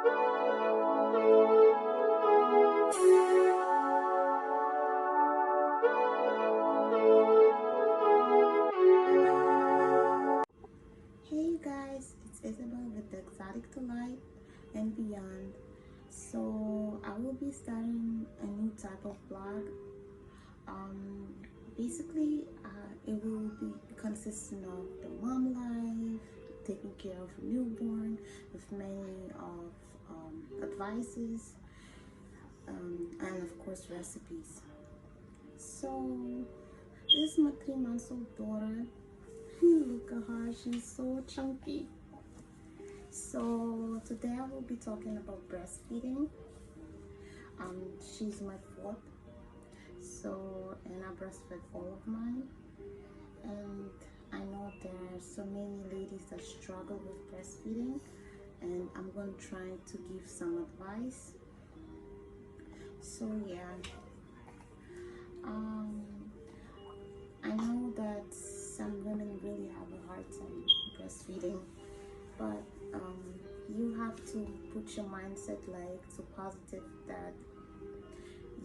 Hey you guys, it's Isabel with the Exotic to Life and Beyond. So I will be starting a new type of blog. Um, Basically, it will be consisting of the mom life, taking care of a newborn, with many of advices, and of course recipes. So this is my 3 months old daughter. Look at her, she's so chunky. So today I will be talking about breastfeeding. She's my fourth, and I breastfed all of mine. And I know there are so many ladies that struggle with breastfeeding, and I'm going to try to give some advice. So yeah, um, I know that some women really have a hard time breastfeeding, but you have to put your mindset like so positive that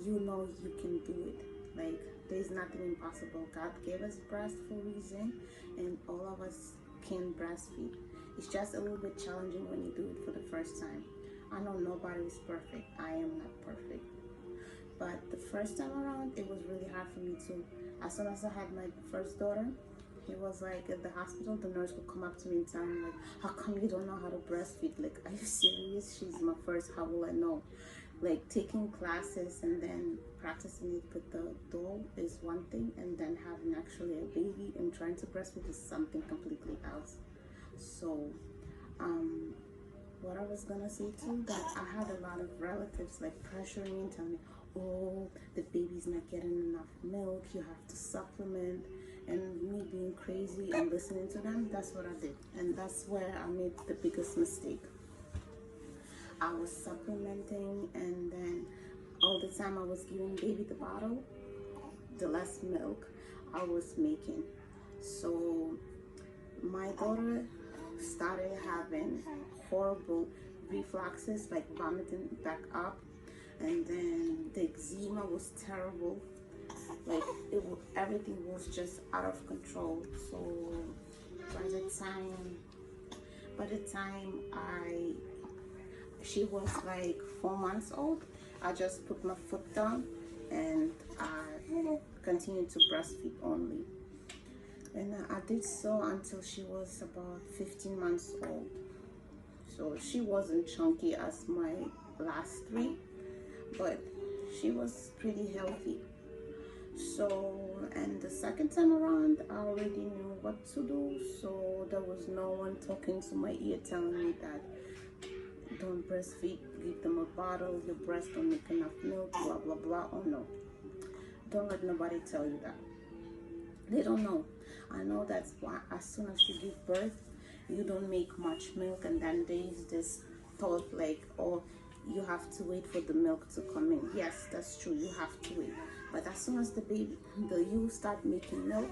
you know you can do it. Like there's nothing impossible. God gave us breast for a reason, and all of us can breastfeed. It's just a little bit challenging when you do it for the first time. I know nobody is perfect. I am not perfect. But the first time around, it was really hard for me too. As soon as I had my first daughter, it was like at the hospital, the nurse would come up to me and tell me like, how come you don't know how to breastfeed? Like, are you serious? She's my first, how will I know? Like taking classes and then practicing it with the doll is one thing, and then having actually a baby and trying to breastfeed is something completely else. So, um, what I was gonna say too, that I had a lot of relatives like pressuring me and telling me, oh, the baby's not getting enough milk, you have to supplement, and me being crazy and listening to them. That's what I did, and that's where I made the biggest mistake. I was supplementing, and then all the time I was giving baby the bottle, the less milk I was making. So my daughter started having horrible refluxes, like vomiting back up, and then the eczema was terrible. Like everything was just out of control. So by the time I she was like 4 months old, I just put my foot down and I continued to breastfeed only. And I did so until she was about 15 months old. So she wasn't chunky as my last three, but she was pretty healthy. So, and the second time around, I already knew what to do. So there was no one talking to my ear telling me that don't breastfeed, give them a bottle, your breast don't make enough milk, blah blah blah. Oh no, don't let nobody tell you that. They don't know. I know that's why as soon as you give birth, you don't make much milk, and then there's this thought like, oh, you have to wait for the milk to come in. Yes, that's true, you have to wait. But as soon as you start making milk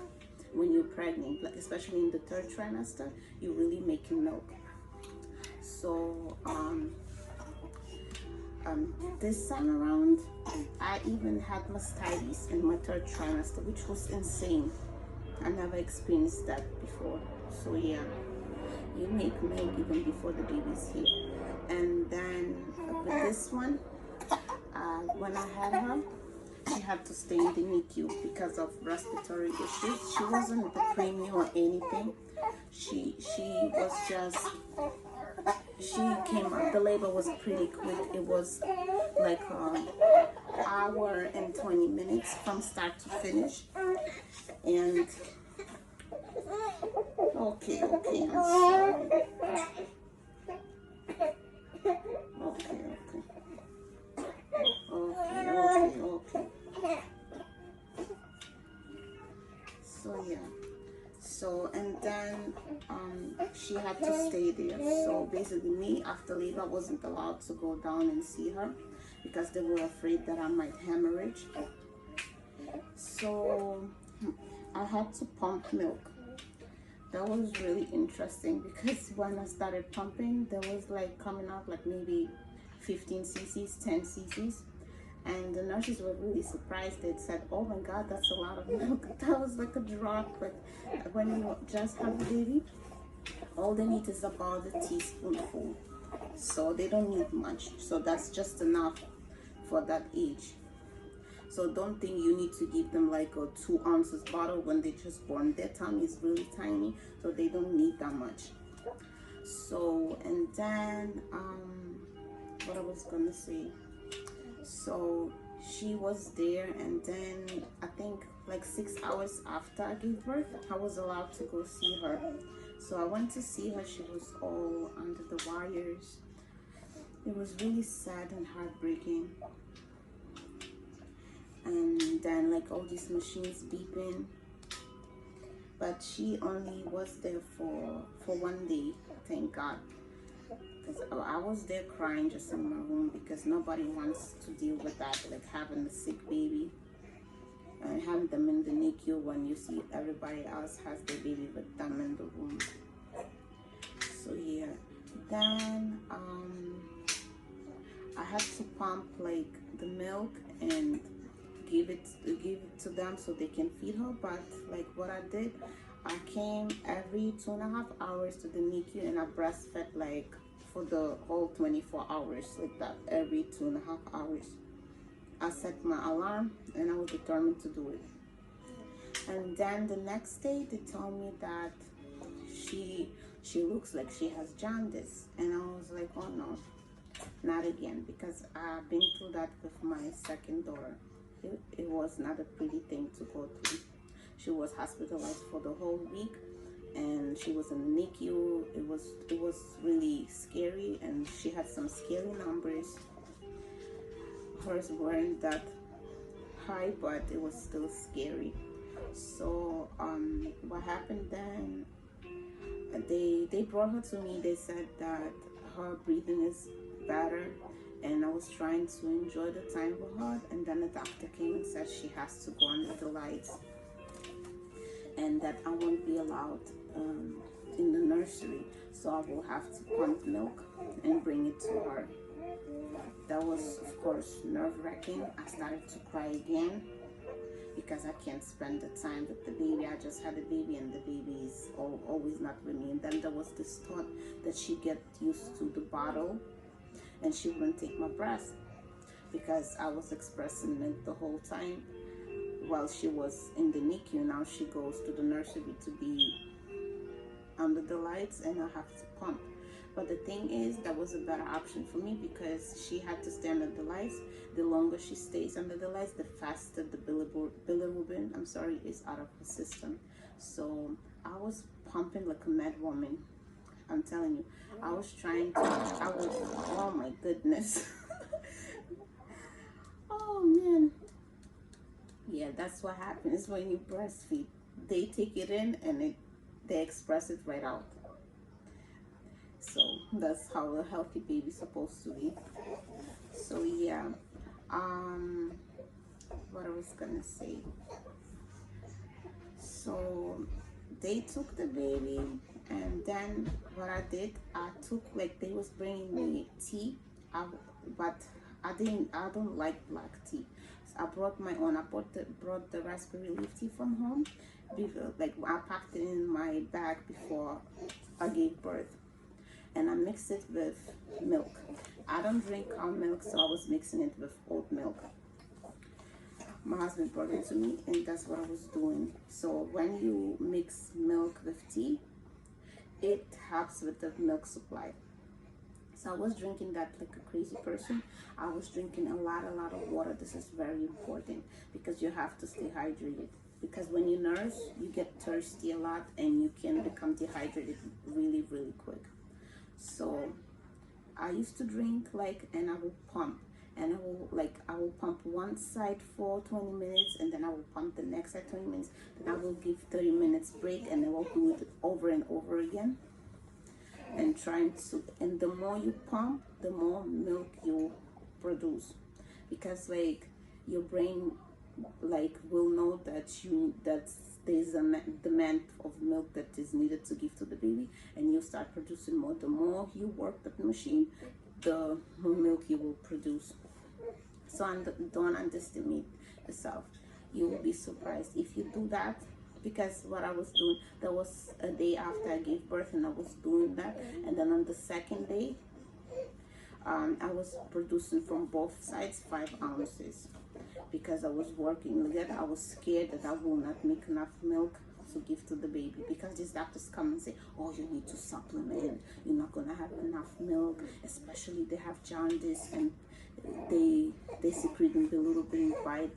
when you're pregnant, like especially in the third trimester, you're really making milk. So this time around, I even had mastitis in my third trimester, which was insane. I never experienced that before. So yeah, you make milk even before the baby's here. And then with this one, when I had her, she had to stay in the NICU because of respiratory issues. She wasn't the preemie or anything. She was just, she came out, the labor was pretty quick. It was like an hour and 20 minutes from start to finish. And okay, I'm sorry. Okay. So yeah. So and then she had to stay there. So basically me after labor I wasn't allowed to go down and see her because they were afraid that I might hemorrhage. So I had to pump milk. that was really interesting because when I started pumping, there was like coming out like maybe 15 cc's, 10 cc's, and the nurses were really surprised. They said, "Oh my God, that's a lot of milk." That was like a drop. But when you just have a baby, all they need is about a teaspoonful, so they don't need much. So that's just enough for that age. So don't think you need to give them like a 2 ounces bottle when they just born. Their tummy is really tiny, so they don't need that much. So, and then what I was gonna say, so she was there, and then I think like 6 hours after I gave birth, I was allowed to go see her. So I went to see her. She was all under the wires. It was really sad and heartbreaking. And then like all these machines beeping, but she only was there for 1 day, thank God, because I was there crying just in my room, because nobody wants to deal with that, like having a sick baby and having them in the NICU when you see everybody else has their baby with them in the room. So yeah, then I had to pump like the milk and give it to them so they can feed her. But like what I did, I came every 2.5 hours to the NICU, and I breastfed like for the whole 24 hours, like that, every 2.5 hours. I set my alarm and I was determined to do it. And then the next day they told me that she looks like she has jaundice, and I was like, oh no, not again, because I've been through that with my second daughter. It was not a pretty thing to go through. She was hospitalized for the whole week, and she was in the NICU. It was really scary, and she had some scary numbers. Hers weren't that high, but it was still scary. So what happened then? They brought her to me. They said that her breathing is better, and I was trying to enjoy the time with her, and then the doctor came and said she has to go under the lights, and that I won't be allowed in the nursery, so I will have to pump milk and bring it to her. That was, of course, nerve-wracking. I started to cry again because I can't spend the time with the baby. I just had a baby, and the baby is always not with me. And then there was this thought that she'd get used to the bottle and she wouldn't take my breast, because I was expressing it the whole time while she was in the NICU. Now she goes to the nursery to be under the lights, and I have to pump. But the thing is, that was a better option for me, because she had to stay under the lights. The longer she stays under the lights, the faster the bilirubin, is out of her system. So I was pumping like a mad woman. I'm telling you, oh my goodness. Oh man. Yeah, that's what happens when you breastfeed. They take it in, and they express it right out. So that's how a healthy baby's supposed to be. So yeah, what I was gonna say. So they took the baby, and then what I did, I took, like, they was bringing me tea, but I don't like black tea. So I brought my own. I brought the raspberry leaf tea from home. Like, I packed it in my bag before I gave birth, and I mixed it with milk. I don't drink cow milk, so I was mixing it with oat milk. My husband brought it to me, and that's what I was doing. So when you mix milk with tea, it helps with the milk supply. So I was drinking that like a crazy person. I was drinking a lot of water. This is very important, because you have to stay hydrated. Because when you nurse, you get thirsty a lot, and you can become dehydrated really quick. So I used to drink, like, and I will pump, and I will pump one side for 20 minutes, and then I will pump the next side 20 minutes, then I will give 30 minutes break, and I will do it over and over again, and and the more you pump, the more milk you produce, because like your brain like will know that there's a demand of milk that is needed to give to the baby, and you start producing more. The more you work that machine, the more milk you will produce. So don't underestimate yourself. You will be surprised if you do that. Because what I was doing, there was a day after I gave birth and I was doing that, and then on the second day, I was producing from both sides 5 ounces because I was working with it. I was scared that I will not make enough milk to give to the baby, because these doctors come and say, oh, you need to supplement, you're not gonna have enough milk, especially they have jaundice, and they secreting the little bit by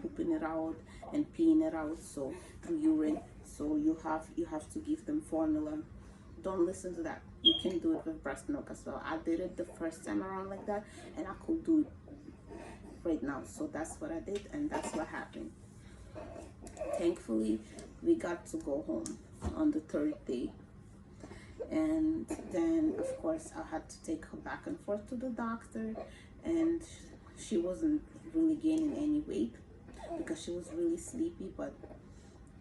pooping it out and peeing it out, so through urine. So you have to give them formula. Don't listen to that. You can do it with breast milk as well. I did it the first time around like that, and I could do it right now. So that's what I did, and that's what happened. Thankfully, we got to go home on the third day. And then, of course, I had to take her back and forth to the doctor, and she wasn't really gaining any weight because she was really sleepy, but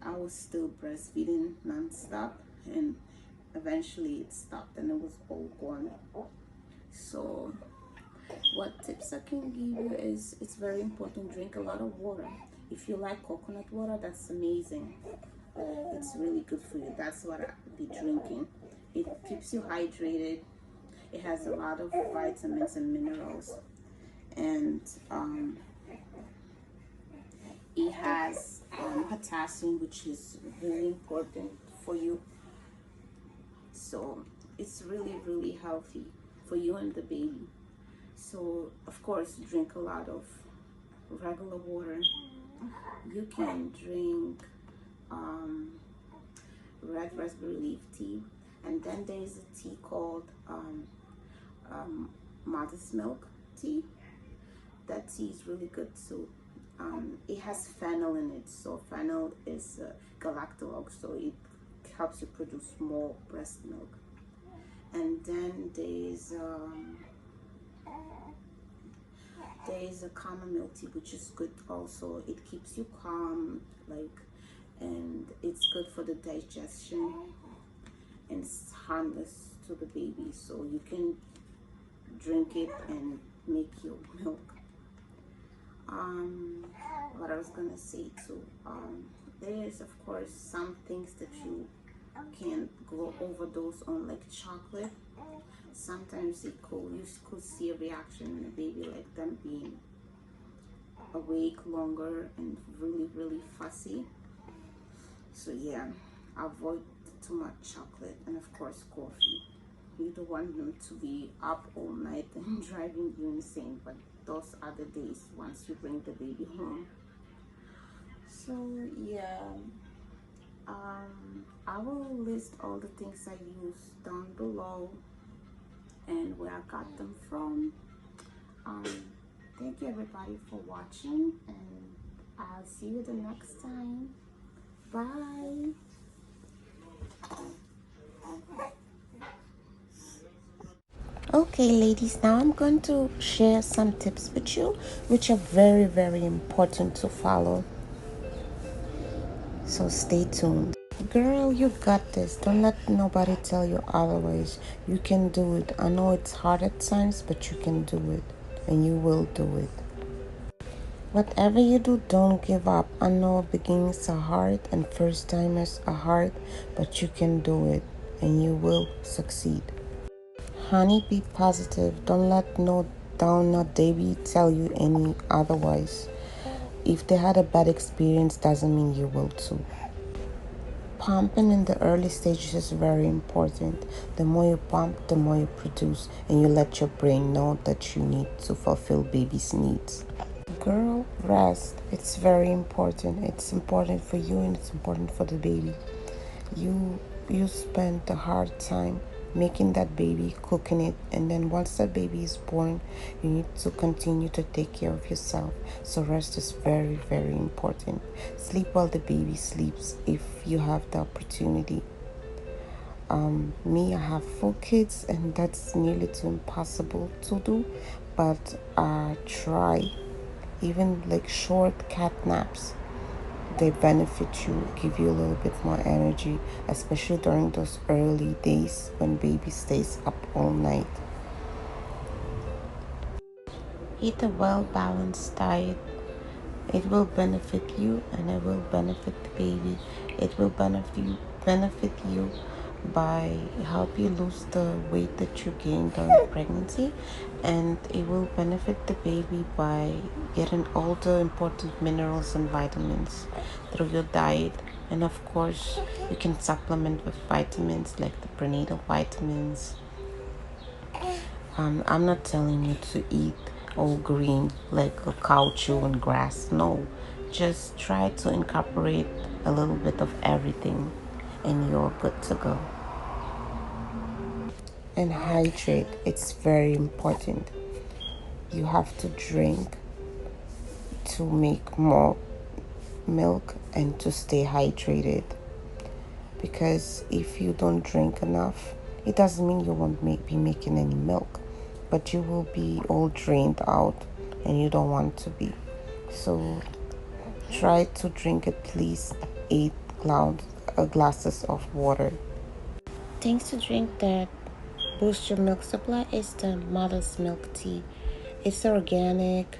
I was still breastfeeding nonstop, and eventually it stopped and it was all gone. So what tips I can give you is, it's very important, drink a lot of water. If you like coconut water, that's amazing. It's really good for you. That's what I'll be drinking. It keeps you hydrated. It has a lot of vitamins and minerals, and it has potassium, which is really important for you. So it's really, really healthy for you and the baby. So of course, drink a lot of regular water. You can drink red raspberry leaf tea, and then there is a tea called mother's milk tea. That tea is really good too. It has fennel in it, so fennel is galactolog, so it helps you produce more breast milk. And then there's a chamomile tea, which is good also. It keeps you calm, like, and it's good for the digestion, and it's harmless to the baby, so you can drink it and make your milk. What I was gonna say too, there's of course some things that you can go overdose on, like chocolate. Sometimes you could see a reaction in the baby, like them being awake longer and really, really fussy. So yeah, avoid too much chocolate, and of course coffee. You don't want them to be up all night and driving you insane, but those are the days once you bring the baby home. So yeah, I will list all the things I use down below and where I got them from. Um, Thank you everybody for watching, and I'll see you the next time. Bye. Okay, ladies, now I'm going to share some tips with you, which are very, very important to follow. So stay tuned. Girl, you got this. Don't let nobody tell you otherwise. You can do it. I know it's hard at times, but you can do it. And you will do it. Whatever you do, don't give up. I know beginnings are hard and first timers are hard, but you can do it and you will succeed. Honey, be positive. Don't let no downer Davy tell you any otherwise. If they had a bad experience, doesn't mean you will too. Pumping in the early stages is very important. The more you pump, the more you produce, and you let your brain know that you need to fulfill baby's needs. Girl, rest. It's very important. It's important for you and it's important for the baby. You spend a hard time making that baby, cooking it, and then once that baby is born, you need to continue to take care of yourself. So rest is very, very important. Sleep while the baby sleeps if you have the opportunity. Me, I have 4 kids, and that's nearly too impossible to do, but I try. Even like short cat naps, they benefit you, give you a little bit more energy, especially during those early days when baby stays up all night. Eat a well-balanced diet. It will benefit you and it will benefit the baby. It will benefit you by help you lose the weight that you gained during pregnancy, and it will benefit the baby by getting all the important minerals and vitamins through your diet. And of course, you can supplement with vitamins like the prenatal vitamins. I'm not telling you to eat all green like a cow chewing grass. No, just try to incorporate a little bit of everything and you're good to go. And hydrate, it's very important. You have to drink to make more milk and to stay hydrated, because if you don't drink enough, it doesn't mean you won't be making any milk, but you will be all drained out and you don't want to be. So try to drink at least 8 glasses of water. Things to drink that boost your milk supply is the mother's milk tea. It's organic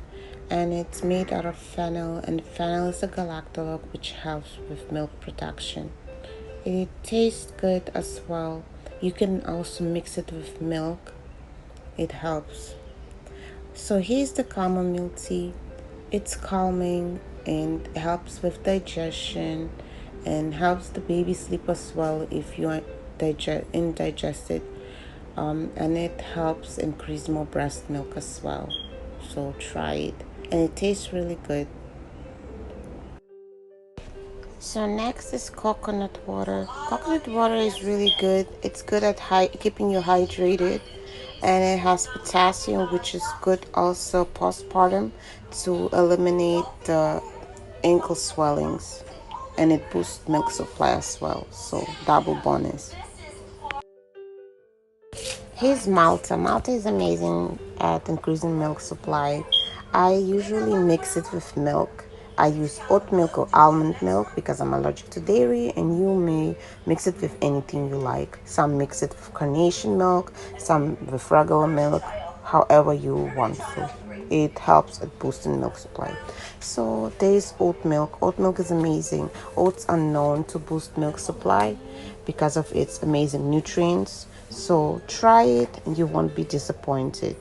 and it's made out of fennel, and fennel is a galactolog which helps with milk production. It tastes good as well. You can also mix it with milk. It helps. So here's the chamomile tea. It's calming and helps with digestion and helps the baby sleep as well if you are indigested. And it helps increase more breast milk as well. So try it. And it tastes really good. So next is coconut water. Coconut water is really good. It's good at keeping you hydrated, and it has potassium, which is good also postpartum to eliminate the ankle swellings, and it boosts milk supply as well. So double bonus. Here's Malta. Malta is amazing at increasing milk supply. I usually mix it with milk. I use oat milk or almond milk because I'm allergic to dairy, and you may mix it with anything you like. Some mix it with carnation milk, some with regular milk, however you want to. It helps at boosting milk supply. So there's oat milk. Oat milk is amazing. Oats are known to boost milk supply because of its amazing nutrients. So try it and you won't be disappointed.